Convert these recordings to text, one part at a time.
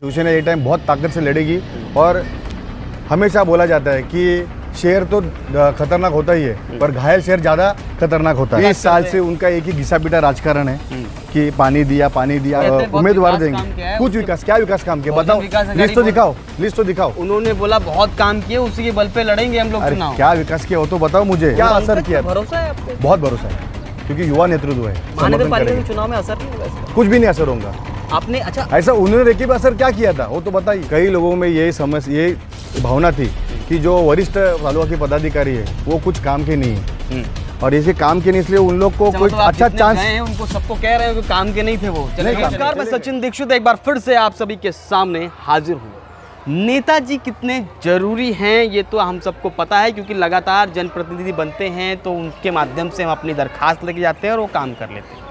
शिवसेना ये टाइम बहुत ताकत से लड़ेगी और हमेशा बोला जाता है कि शेर तो खतरनाक होता ही है पर घायल शेर ज्यादा खतरनाक होता है। 20 साल से उनका एक ही घिसा पिटा राजकारण है कि पानी दिया उम्मीदवार देंगे। कुछ विकास क्या विकास काम किया बताओ, लिस्ट तो दिखाओ। उन्होंने बोला बहुत काम किए, उसी के बल पे लड़ेंगे हम लोग चुनाव। क्या विकास किया हो तो बताओ मुझे, क्या असर किया? भरोसा है आपको? बहुत भरोसा है क्योंकि युवा नेतृत्व है। महानगर पालिका के चुनाव में असर नहीं होगा? कुछ भी नहीं असर होगा। आपने अच्छा ऐसा उन्होंने देखिए असर क्या किया था वो तो बताइए। कई लोगों में ये भावना थी कि जो वरिष्ठ तालुका के पदाधिकारी है वो कुछ काम के नहीं है और ऐसे काम के नहीं, इसलिए उन लोग को कोई अच्छा चांस है। उनको सबको कह रहे हो कि काम के नहीं थे वो। नमस्कार, मैं सचिन दीक्षित एक बार फिर से आप सभी के सामने हाजिर हूँ। नेताजी कितने जरूरी हैं ये तो हम सबको पता है क्योंकि लगातार जनप्रतिनिधि बनते हैं तो उनके माध्यम से हम अपनी दरखास्त लेके जाते हैं और वो काम कर लेते हैं।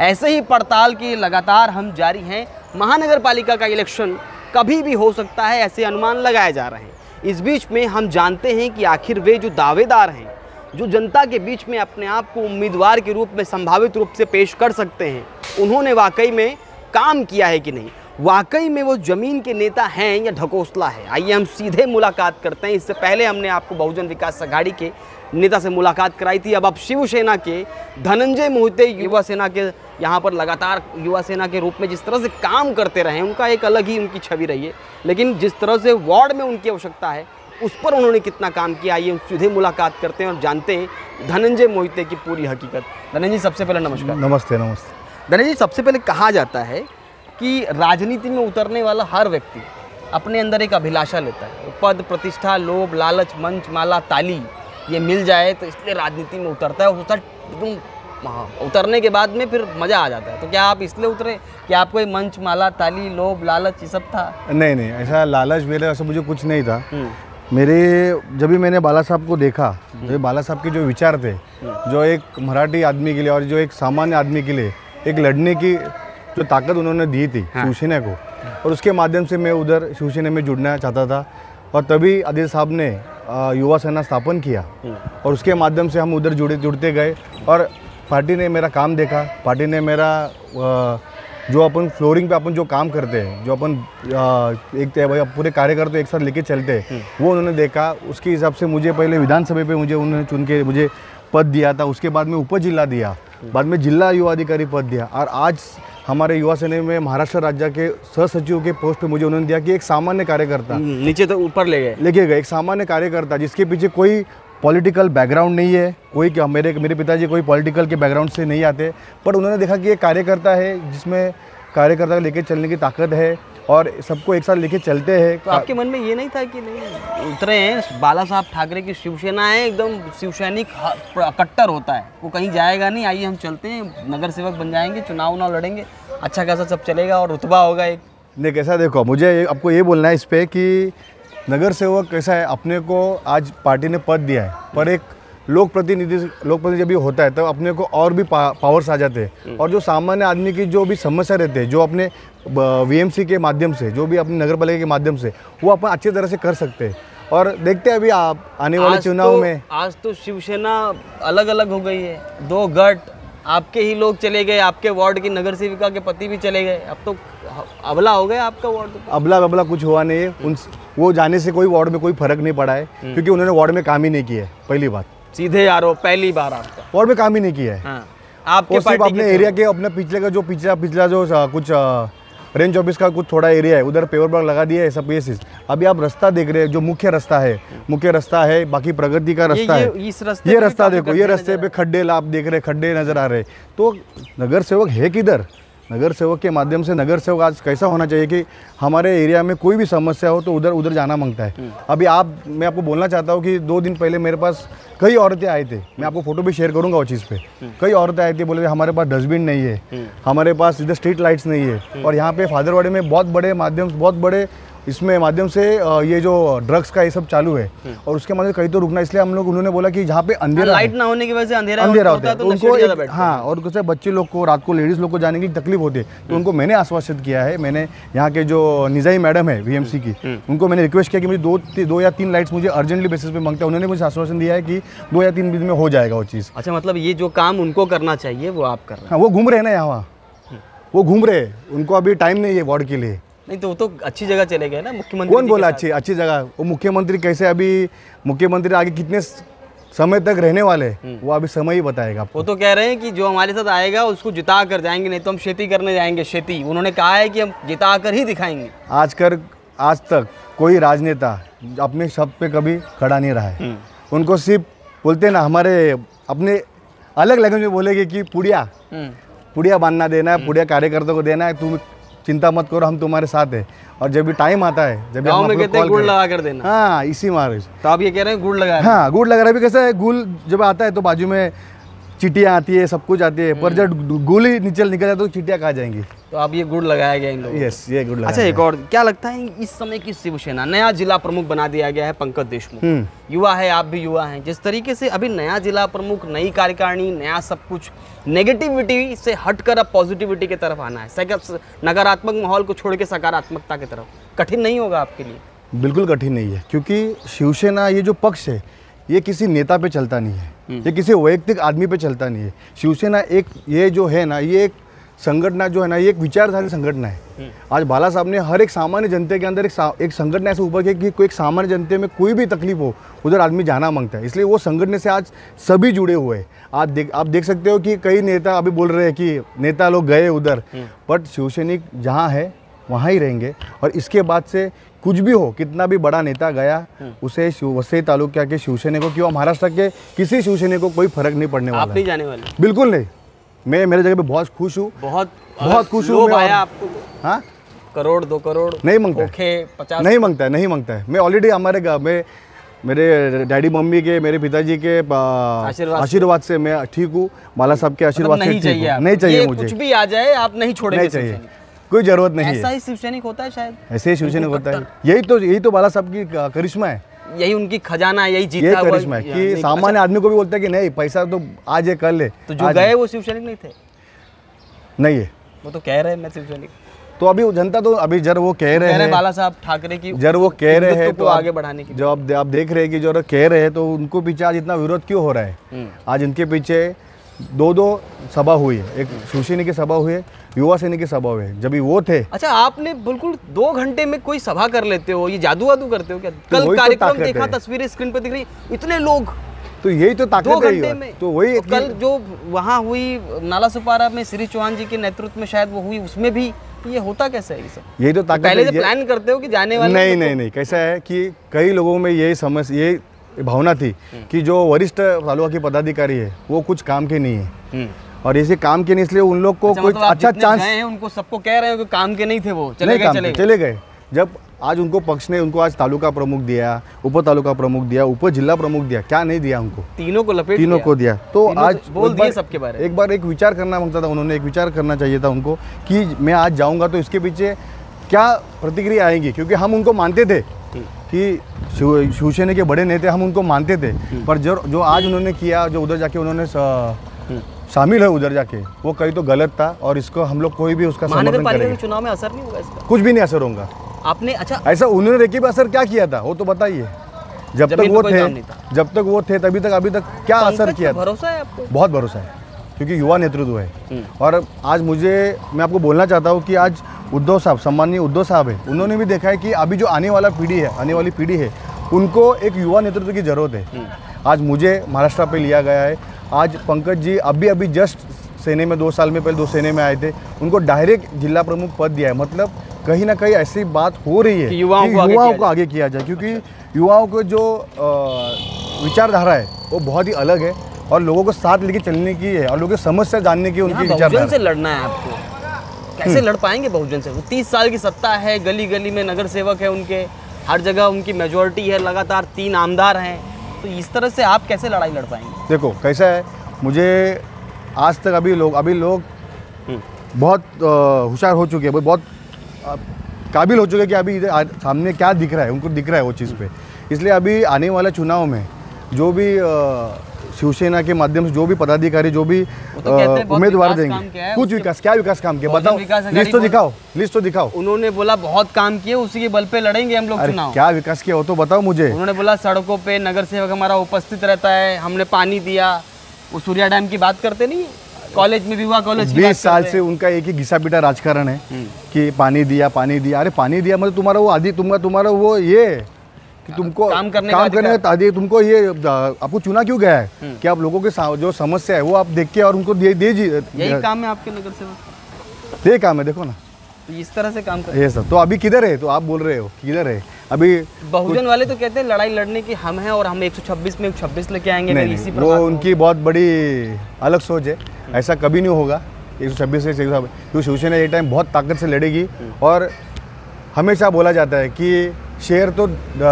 ऐसे ही पड़ताल की लगातार हम जारी हैं। महानगर पालिका का इलेक्शन कभी भी हो सकता है, ऐसे अनुमान लगाए जा रहे हैं। इस बीच में हम जानते हैं कि आखिर वे जो दावेदार हैं, जो जनता के बीच में अपने आप को उम्मीदवार के रूप में संभावित रूप से पेश कर सकते हैं, उन्होंने वाकई में काम किया है कि नहीं, वाकई में वो ज़मीन के नेता हैं या ढकोसला है। आइए हम सीधे मुलाकात करते हैं। इससे पहले हमने आपको बहुजन विकास आघाड़ी के नेता से मुलाकात कराई थी। अब शिवसेना के धनंजय मोहिते युवा सेना के यहाँ पर लगातार युवा सेना के रूप में जिस तरह से काम करते रहे, उनका एक अलग ही उनकी छवि रही है। लेकिन जिस तरह से वार्ड में उनकी आवश्यकता है उस पर उन्होंने कितना काम किया, आइए सीधे मुलाकात करते हैं और जानते हैं धनंजय मोहिते की पूरी हकीकत। धनंजय जी, सबसे पहले नमस्कार। नमस्ते। नमस्ते धनंजय जी, सबसे पहले कहा जाता है कि राजनीति में उतरने वाला हर व्यक्ति अपने अंदर एक अभिलाषा लेता है। पद, प्रतिष्ठा, लोभ, लालच, मंच, माला, ताली ये मिल जाए तो इसलिए राजनीति में उतरता है और एकदम उतरने के बाद में फिर मज़ा आ जाता है। तो क्या आप इसलिए उतरे कि आपको ये मंच, माला, ताली, लोभ, लालच ये सब था? नहीं, ऐसा लालच मेरे ऐसा मुझे कुछ नहीं था। मेरे जब भी मैंने बाला साहब को देखा, जब बाला साहब के जो विचार थे, जो एक मराठी आदमी के लिए और जो एक सामान्य आदमी के लिए एक लड़ने की जो ताकत उन्होंने दी थी शिवसेना को, और उसके माध्यम से मैं उधर शिवसेना में जुड़ना चाहता था। और तभी आदिल साहब ने युवा सेना स्थापन किया और उसके माध्यम से हम उधर जुड़ते गए और पार्टी ने मेरा काम देखा। पार्टी ने मेरा जो अपन फ्लोरिंग पे अपन जो काम करते हैं, जो अपन एक पूरे कार्यकर्ता एक साथ लेके चलते हैं, वो उन्होंने देखा। उसके हिसाब से मुझे पहले विधानसभा पे उन्होंने चुन के मुझे पद दिया था। उसके बाद में उप जिला दिया, बाद में जिला युवा अधिकारी पद दिया और आज हमारे युवा सेना में महाराष्ट्र राज्य के सह सचिव के पोस्ट पे मुझे उन्होंने दिया कि एक सामान्य कार्यकर्ता, नीचे तो ऊपर लेके गए, एक सामान्य कार्यकर्ता जिसके पीछे कोई पॉलिटिकल बैकग्राउंड नहीं है। कोई मेरे पिताजी कोई पॉलिटिकल के बैकग्राउंड से नहीं आते, पर उन्होंने देखा कि एक कार्यकर्ता है जिसमें कार्यकर्ता लेके चलने की ताकत है और सबको एक साथ लेके चलते हैं। तो आपके मन में ये नहीं था कि नहीं उतरे हैं बाला साहब ठाकरे की शिवसेना है, एकदम शिवसैनिक कट्टर होता है, वो कहीं जाएगा नहीं, आइए हम चलते हैं, नगर सेवक बन जाएंगे, चुनाव लड़ेंगे, अच्छा खासा सब चलेगा और रुतबा होगा एक? नहीं, कैसा देखो, मुझे आपको ये बोलना है इस पर कि नगर सेवक कैसा है, अपने को आज पार्टी ने पद दिया है पर एक लोक प्रतिनिधि जब भी होता है तो अपने को और भी पावर्स आ जाते हैं और जो सामान्य आदमी की जो भी समस्या रहते हैं, जो अपने वीएमसी के माध्यम से, जो भी अपने नगर पालिका के माध्यम से वो अपन अच्छी तरह से कर सकते हैं। और देखते हैं अभी आप आने वाले चुनाव में। आज तो शिवसेना अलग अलग हो गई है, 2 गट, आपके ही लोग चले गए, आपके वार्ड की नगर सेविका के पति भी चले गए, अब तो अबला हो गया आपका वार्ड। अबला कुछ हुआ नहीं है, वो जाने से कोई वार्ड में कोई फर्क नहीं पड़ा है क्योंकि उन्होंने वार्ड में काम ही नहीं किया है। पहली बात, सीधे आरोप, पहली बार आपका वार्ड में काम ही नहीं किया है। आपके सिर्फ अपने एरिया के अपने पिछले का जो पिछला जो कुछ रेंज ऑफिस का कुछ थोड़ा एरिया है उधर पेवर ब्लॉक लगा दिया है सब पीएसएस। अभी आप रास्ता देख रहे हैं, जो मुख्य रास्ता है, बाकी प्रगति का रास्ता है, ये रास्ता देखो, ये रास्ते पे खड्डे आप देख रहे, खड्डे नजर आ रहे। तो नगर सेवक है किधर? नगर सेवक के माध्यम से नगर सेवक आज कैसा होना चाहिए कि हमारे एरिया में कोई भी समस्या हो तो उधर जाना मांगता है। अभी मैं आपको बोलना चाहता हूँ कि 2 दिन पहले मेरे पास कई औरतें आए थे, मैं आपको फोटो भी शेयर करूंगा वो चीज़ पे। कई औरतें आई थी, बोले हमारे पास डस्टबिन नहीं है, हमारे पास इधर स्ट्रीट लाइट्स नहीं है और यहाँ पे फादरवाड़ी में बहुत बड़े इसमें माध्यम से ये जो ड्रग्स का ये सब चालू है और उसके माध्यम से कहीं तो रुकना, इसलिए हम लोग उन्होंने बोला कि जहाँ पे अंधेरा लाइट ना होने की वजह से अंधेरा होता है तो उनको और कुछ बच्चे लोग को रात को लेडीज लोग को जाने की तकलीफ होती है। तो उनको मैंने आश्वासित किया है, मैंने यहाँ के जो निजाई मैडम है वीएमसी की, उनको मैंने रिक्वेस्ट किया कि मुझे 2 या 3 लाइट्स मुझे अर्जेंटली बेसिस पे मांगते हैं। उन्होंने मुझे आश्वासन दिया है कि 2 या 3 दिन में हो जाएगा वो चीज़। अच्छा, मतलब ये जो काम उनको करना चाहिए वो आप कर रहे हैं? हाँ, वो घूम रहे हैं ना यहाँ, वो घूम रहे हैं, उनको अभी टाइम नहीं है वार्ड के लिए। नहीं तो वो तो अच्छी जगह चले गए ना मुख्यमंत्री कौन जी बोला के साथ। अच्छी जगह? वो मुख्यमंत्री कैसे, अभी मुख्यमंत्री आगे कितने समय तक रहने वाले हैं, वो अभी समय ही बताएगा आपको। वो तो कह रहे हैं कि जो हमारे साथ आएगा उसको जिता कर जाएंगे, नहीं तो हम खेती करने जाएंगे। खेती उन्होंने कहा है कि हम जिता कर ही दिखाएंगे। आज तक कोई राजनेता अपने शब्द पे कभी खड़ा नहीं रहा है। उनको सिर्फ बोलते हैं ना, हमारे अपने अलग लैंग्वेज में बोलेंगे कि पुड़िया बांधना देना है, पुड़िया कार्यकर्ता को देना है, तुम चिंता मत करो, हम तुम्हारे साथ है। और जब भी टाइम आता है, जब भी गाँव हम में आपको कहते हैं कॉल गुड़ करें- लगा कर देना। हाँ, इसी मारे। तो आप ये कह रहे हैं गुड़ लगा रहे हैं। हाँ, गुड़ लगा रहा है। अभी कैसा है, गुल जब आता है तो बाजू में चिट्टियाँ आती है, सब कुछ आती है, पर जब गुल ही निकल जाए तो चिट्टियाँ कहाँ जाएंगी? तो अब ये गुड़ लगाया गया इन लोगों को। यस, ये गुड़ लगा अच्छा, एक और क्या लगता है, इस समय की शिवसेना नया जिला प्रमुख बना दिया गया है पंकज देशमुख। युवा है, आप भी युवा हैं। जिस तरीके से अभी नया जिला प्रमुख, नई कार्यकारिणी, नया सब कुछ, नेगेटिविटी से हटकर अब पॉजिटिविटी की तरफ आना है, नकारात्मक माहौल को छोड़ के सकारात्मकता की तरफ, कठिन नहीं होगा आपके लिए? बिल्कुल कठिन नहीं है, क्योंकि शिवसेना ये जो पक्ष है ये किसी नेता पे चलता नहीं है, ये किसी वैयक्तिक आदमी पे चलता नहीं है। शिवसेना एक, ये जो है ना, ये एक संगठन जो है ना, ये एक विचारधारा संगठन है। आज बाला साहब ने हर एक सामान्य जनता के अंदर एक संगठन ऐसे ऊपर किया कि कोई एक सामान्य जनता में कोई भी तकलीफ हो, उधर आदमी जाना मांगता है। इसलिए वो संगठन से आज सभी जुड़े हुए हैं। आप देख सकते हो कि कई नेता अभी बोल रहे हैं कि नेता लोग गए उधर, बट शिवसैनिक जहाँ है वहाँ ही रहेंगे। और इसके बाद से कुछ भी हो, कितना भी बड़ा नेता गया, उसे वसई तालुका के शिवसैनिकों को, महाराष्ट्र के किसी शिवसैनिक को कोई फर्क नहीं पड़ने वाला। आप नहीं जाने वाले? बिल्कुल नहीं। मैं मेरे जगह पे बहुत खुश हूँ, बहुत खुश हूँ। लोभ आया आपको? हाँ, करोड़ 2 करोड़ नहीं मांगता है, 50 नहीं मांगता है। मैं ऑलरेडी हमारे घर में मेरे डैडी मम्मी के, मेरे पिताजी के आशीर्वाद से मैं ठीक हूँ। बाला साहब के आशीर्वाद से नहीं ठीक चाहिए हूँ। आपको? नहीं चाहिए ये मुझे, कुछ भी आ जाए आप नहीं छोड़ेंगे? नहीं चाहिए, कोई जरूरत नहीं ऐसा है। ही शिवसैनिक होता है शायद, ऐसे ही शिवसैनिक होता है। यही तो बाला साहब की करिश्मा है, यही उनकी खजाना है, यही ये जीता हुआ करिश्मा है कि सामान्य आदमी को भी बोलता है कि नहीं, पैसा तो आज है कल है। तो जो गए वो शिवसैनिक नहीं थे? नहीं है, वो तो कह रहे हैं मैं शिवसैनिक। तो अभी जनता तो अभी जब वो कह रहे हैं, बाला साहब ठाकरे की जब वो कह रहे हैं तो आगे बढ़ाने की, जो आप देख रहे हैं कि जो कह रहे हैं, तो उनको पीछे आज इतना विरोध क्यों हो रहा है? आज इनके पीछे दो सभा हुई है, एक शिवसैनिक की सभा हुई है, युवा सैनिक की सभा हुई है। जब भी वो थे, अच्छा, आपने बिल्कुल 2 घंटे में कोई सभा कर लेते हो, ये जादू वादू करते हो क्या? वही कल तो कार्यक्रम ताकत देखा, है। तस्वीरें स्क्रीन पर दिख रही, इतने लोग तो यही तो 2 ताकत घंटे है। में। तो वही और कल जो वहाँ हुई नाला सुपारा में श्री चौहान जी के नेतृत्व में शायद वो हुई, उसमें भी ये होता कैसे है ये सब? यही तो ताकत पहले है। से प्लान करते हो कि जाने वाले? नहीं, कैसा है कि कई लोगों में यही समस्या, ये भावना थी कि जो वरिष्ठ तालुका के पदाधिकारी है वो कुछ काम के नहीं है, और ऐसे काम के नहीं, इसलिए उन लोग को कोई अच्छा चांस, उनको सबको कह रहे हो कि काम के नहीं थे, वो चले गए। जब आज उनको पक्ष ने उनको आज तालुका प्रमुख दिया, उप तालुका प्रमुख दिया, उप जिला प्रमुख दिया, क्या नहीं दिया उनको? तीनों को लपेट तीनों को दिया। तो आज बोल दिए सबके बारे में। एक बार एक विचार करना मांगता था उन्होंने, एक विचार करना चाहिए था उनको कि मैं आज जाऊंगा तो इसके पीछे क्या प्रतिक्रिया आएंगी, क्योंकि हम उनको मानते थे कि शिवसेना के बड़े नेता, हम उनको मानते थे। पर जो आज उन्होंने किया, जो उधर जाके उन्होंने शामिल है उधर जाके, वो कहीं तो गलत था, और इसको हम लोग कोई भी उसका समर्थन करेंगे। चुनाव में असर नहीं होगा इसका? कुछ भी नहीं असर होगा। आपने अच्छा ऐसा उन्होंने देखिए भी असर क्या किया था वो तो बताइए। जब तक वो थे तभी तक, अभी तक क्या असर किया? भरोसा है आपको? बहुत भरोसा है, क्योंकि युवा नेतृत्व है। और आज मैं आपको बोलना चाहता हूँ कि आज उद्धव साहब, सम्माननीय उद्धव साहब है, उन्होंने भी देखा है कि अभी जो आने वाली पीढ़ी है उनको एक युवा नेतृत्व की जरूरत है। आज मुझे महाराष्ट्र पे लिया गया है। आज पंकज जी अभी जस्ट सेने में 2 साल में पहले 2 सेने में आए थे, उनको डायरेक्ट जिला प्रमुख पद दिया है। मतलब कहीं ना कहीं ऐसी बात हो रही है कि युवाओं को आगे किया जाए, क्योंकि युवाओं को जो विचारधारा है वो बहुत ही अलग है, और लोगों को साथ लेके चलने की है, और लोगों की समस्या जानने की उनकी विचारधारा। बहुजन से लड़ना है आपको, कैसे लड़ पाएंगे बहुजन से? 30 साल की सत्ता है, गली गली में नगर सेवक है उनके, हर जगह उनकी मेजोरिटी है, लगातार 3 आमदार हैं, तो इस तरह से आप कैसे लड़ाई लड़ पाएंगे? देखो कैसा है, मुझे आज तक अभी लोग बहुत होशियार हो चुके हैं, बहुत काबिल हो चुके हैं कि अभी सामने क्या दिख रहा है, उनको दिख रहा है वो चीज़ पे। इसलिए अभी आने वाले चुनाव में जो भी शिवसेना के माध्यम से जो भी पदाधिकारी, जो भी उम्मीदवार देंगे, कुछ विकास, क्या विकास काम किया बताओ, लिस्ट तो दिखाओ। उन्होंने बोला बहुत काम किए, उसी के बल पे लड़ेंगे हम लोग चुनाव। क्या विकास किया वो तो बताओ मुझे। उन्होंने बोला सड़कों पे नगर सेवक हमारा उपस्थित रहता है, हमने पानी दिया, वो सूर्या डैम की बात करते नहीं? कॉलेज में भी हुआ, कॉलेज 20 साल से उनका एक ही घिसा पिटा राजकारण है कि पानी दिया, पानी दिया। अरे पानी दिया मतलब तुम्हारा वो आदि, तुम्हारा वो ये कि तुमको काम करने का आदि, तुमको ये आपको चुना क्यों गया है कि आप लोगों के जो समस्या है वो आप देख के और उनको यही काम है आपके नगर सेवक, ये काम है। देखो ना तो इस तरह से काम कर ये सब। तो अभी किधर है, तो आप बोल रहे हो किधर है अभी? बहुजन वाले तो कहते हैं लड़ाई लड़ने की हम हैं और हम 126 में 126 लेके आएंगे। नहीं, इसी वो उनकी बहुत बड़ी अलग सोच है, ऐसा कभी नहीं होगा। 126 से क्योंकि शिवसेना ये टाइम बहुत ताकत से लड़ेगी। और हमेशा बोला जाता है कि शेर तो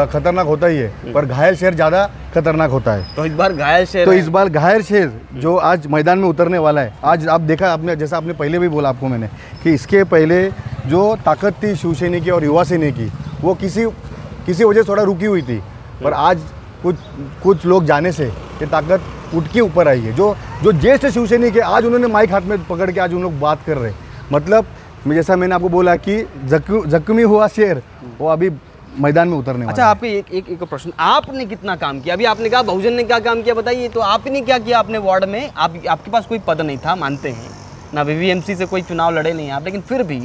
खतरनाक होता ही है, पर घायल शेर ज़्यादा खतरनाक होता है। तो इस बार घायल शेर, तो इस बार घायल शेर जो आज मैदान में उतरने वाला है। आज आप देखा आपने, जैसा आपने पहले भी बोला आपको मैंने, कि इसके पहले जो ताकत थी शिवसेना की और युवा सेना की, वो किसी वजह से थोड़ा रुकी हुई थी। पर आज कुछ लोग जाने से ये ताकत उठ के ऊपर आई है। जो ज्येष्ठ शिवसेना के आज उन्होंने माइक हाथ में पकड़ के आज उन लोग बात कर रहे हैं। मतलब जैसा मैंने आपको बोला कि जख्मी हुआ शेर वो अभी मैदान में उतरने वाला। अच्छा, आपके एक प्रश्न, आपने कितना काम किया? अभी आपने कहा बहुजन ने क्या काम किया बताइए, तो आपने क्या किया अपने वार्ड में? आपके पास कोई पद नहीं था, मानते हैं ना, वीवीएमसी से कोई चुनाव लड़े नहीं आप, लेकिन फिर भी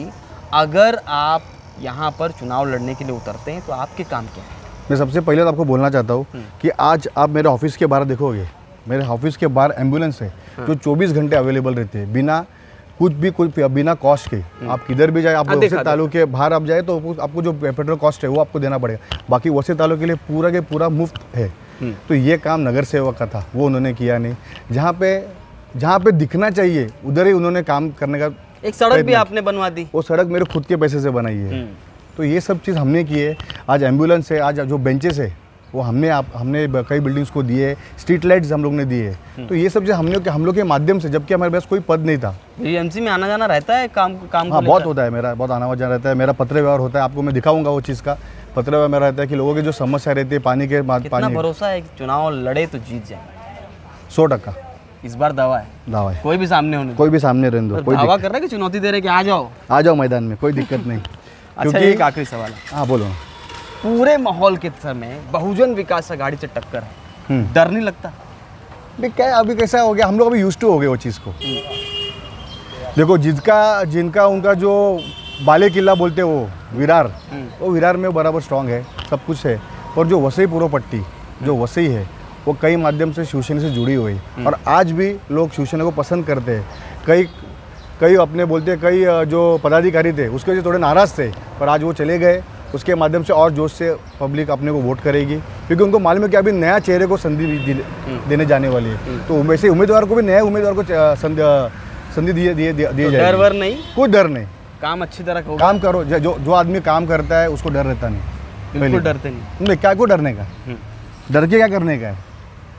अगर आप यहाँ पर चुनाव लड़ने के लिए उतरते हैं तो आपके काम क्या है? मैं सबसे पहले तो आपको बोलना चाहता हूँ कि आज आप मेरे ऑफिस के बाहर देखोगे, मेरे ऑफिस के बाहर एम्बुलेंस है जो 24 घंटे अवेलेबल रहती है, बिना बिना कॉस्ट के। आप किधर भी जाए, आप वसे तालुक के बाहर आप जाए तो आपको जो पेट्रोल कॉस्ट है वो आपको देना पड़ेगा, बाकी वसे तालुक के लिए पूरा के पूरा मुफ्त है। तो ये काम नगर सेवक का था, वो उन्होंने किया नहीं। जहाँ पे दिखना चाहिए उधर ही उन्होंने काम करने का। एक सड़क भी आपने बनवा दी, वो सड़क मेरे खुद के पैसे से बनाई है। तो ये सब चीज़ हमने की है। आज एम्बुलेंस है, आज जो बेंचेस है वो हमने कई बिल्डिंग्स को दिए, स्ट्रीट लाइट्स हम लोग ने दिए। तो ये सब चीज़ हम लोग के माध्यम से, जबकि हमारे पास कोई पद नहीं था। वीवीएमसी में आना जाना रहता है, काम हाँ बहुत होता है, मेरा बहुत आना जाना रहता है। मेरा पत्र व्यवहार होता है, आपको मैं दिखाऊंगा वो चीज़ का। पत्र व्यवहार मेरा रहता है कि लोगों की जो समस्या रहती है पानी के बाद। कितना भरोसा है कि चुनाव लड़े तो जीत जाएंगे? 100% इस बार दावा है। कोई भी सामने रहने दो। कोई दावा कर रहा है कि चुनौती दे रहे कि आ जाओ मैदान में, कोई दिक्कत नहीं। अच्छा, एक आखिरी सवाल है। हाँ बोलो। पूरे माहौल के समय बहुजन विकास आघाड़ी से टक्कर है, डर नहीं लगता? क्या अभी कैसा हो गया, हम लोग अभी यूज्ड टू हो गए वो चीज़ को। देखो जिनका उनका जो बाले किला बोलते हैं वो विरार में बराबर स्ट्रांग है, सब कुछ है। और जो वसई पूर्व पट्टी जो वसई है वो कई माध्यम से शिवसेना से जुड़ी हुई, और आज भी लोग शिवसेना को पसंद करते हैं। कई अपने बोलते हैं, कई जो पदाधिकारी थे उसके वजह से थोड़े नाराज़ थे, पर आज वो चले गए। उसके माध्यम से और जोश से पब्लिक अपने को वोट करेगी, क्योंकि उनको मालूम है कि अभी नया चेहरे को संधि देने जाने वाली है। तो वैसे उम्मीदवार को भी, नए उम्मीदवार को संधि दिए जाएगी। डर वर नहीं, कोई डर नहीं, काम अच्छी तरह काम करो। जो आदमी काम करता है उसको डर रहता नहीं। बिल्कुल डरते नहीं। क्या को डरने का, डर के क्या करने का है?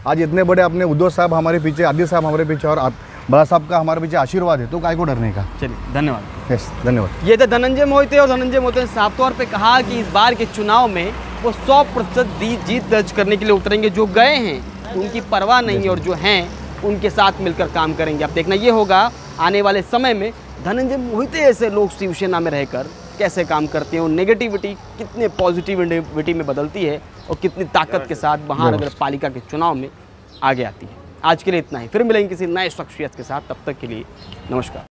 आज इतने बड़े अपने उद्धव साहब हमारे पीछे, आदित्य साहब हमारे पीछे और बड़ा साहब का हमारे पीछे आशीर्वाद है, तो काय को डरने का। चलिए, धन्यवाद। यस, धन्यवाद। ये थे धनंजय मोहिते, और धनंजय मोहिते ने साफ तौर पे कहा कि इस बार के चुनाव में वो 100% जीत दर्ज करने के लिए उतरेंगे। जो गए हैं उनकी परवाह नहीं है, और जो हैं उनके साथ मिलकर काम करेंगे। अब देखना ये होगा आने वाले समय में धनंजय मोहिते ऐसे लोग शिवसेना में रहकर कैसे काम करते हैं, और नेगेटिविटी कितने पॉजिटिविटी में बदलती है, और कितनी ताकत के साथ महानगर पालिका के चुनाव में आगे आती है। आज के लिए इतना ही, फिर मिलेंगे किसी नए शख्सियत के साथ। तब तक के लिए नमस्कार।